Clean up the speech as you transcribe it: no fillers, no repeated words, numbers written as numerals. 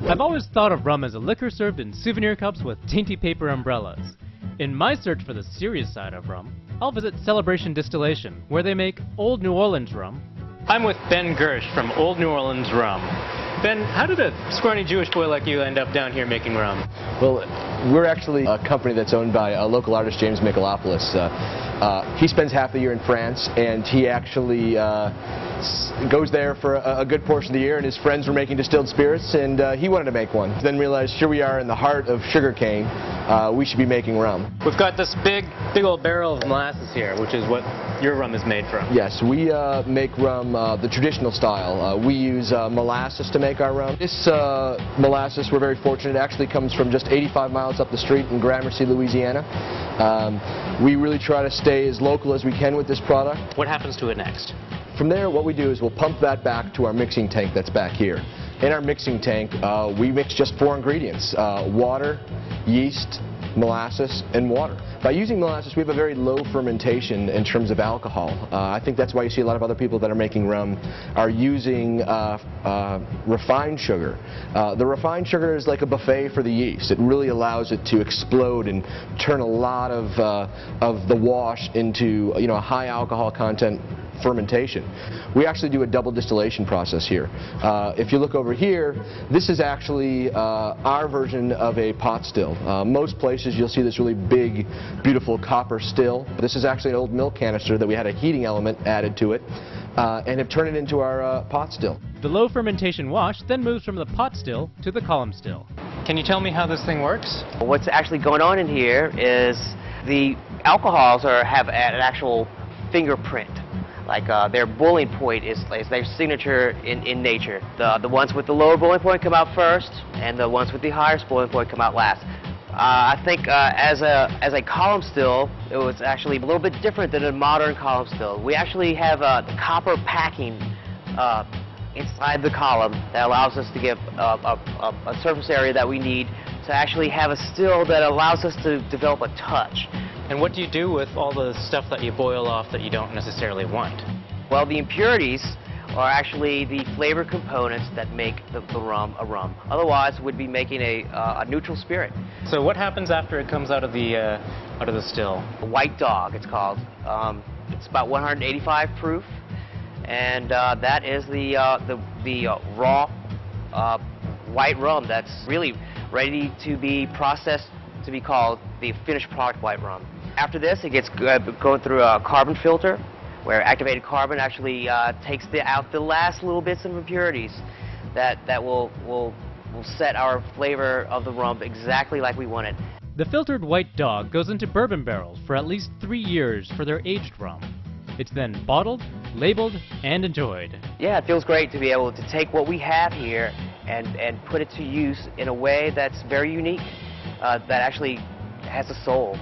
I've always thought of rum as a liquor served in souvenir cups with dainty paper umbrellas. In my search for the serious side of rum, I'll visit Celebration Distillation, where they make Old New Orleans rum. I'm with Ben Gersh from Old New Orleans Rum. Ben, how did a scrawny Jewish boy like you end up down here making rum? Well, we're actually a company that's owned by a local artist, James Michalopoulos. He spends half the year in France, and he actually goes there for a good portion of the year, and his friends were making distilled spirits, and he wanted to make one. Then realized, here we are in the heart of sugarcane, we should be making rum. We've got this big old barrel of molasses here, which is what your rum is made from. Yes, we make rum the traditional style. We use molasses to make our rum. This molasses, we're very fortunate, it actually comes from just 85 miles up the street in Gramercy, Louisiana. We really try to stay as local as we can with this product. What happens to it next? From there, what we do is we'll pump that back to our mixing tank that's back here. In our mixing tank, we mix just 4 ingredients: water, yeast, molasses, and water. By using molasses, we have a very low fermentation in terms of alcohol. I think that's why you see a lot of other people that are making rum are using refined sugar. The refined sugar is like a buffet for the yeast. It really allows it to explode and turn a lot of the wash into a high alcohol content fermentation. We actually do a double distillation process here. If you look over here, this is actually our version of a pot still. Most places you'll see this really big, beautiful copper still. This is actually an old milk canister that we had a heating element added to it and have turned it into our pot still. The low fermentation wash then moves from the pot still to the column still. Can you tell me how this thing works? What's actually going on in here is the alcohols have an actual fingerprint. Like their boiling point is their signature in nature. The ones with the lower boiling point come out first, and the ones with the highest boiling point come out last. I think as a column still, it was actually a little bit different than a modern column still. We actually have the copper packing inside the column that allows us to give a surface area that we need to actually have a still that allows us to develop a touch. And what do you do with all the stuff that you boil off that you don't necessarily want? Well, the impurities are actually the flavor components that make the rum a rum. Otherwise, we'd be making a neutral spirit. So what happens after it comes out of the still? White Dog, it's called. It's about 185 proof, and that is the raw white rum that's really ready to be processed to be called the finished product white rum. After this, it gets going through a carbon filter, where activated carbon actually takes out the last little bits of impurities that will set our flavor of the rum exactly like we want it. The filtered White Dog goes into bourbon barrels for at least 3 years for their aged rum. It's then bottled, labeled, and enjoyed. Yeah, it feels great to be able to take what we have here and put it to use in a way that's very unique, that actually has a soul.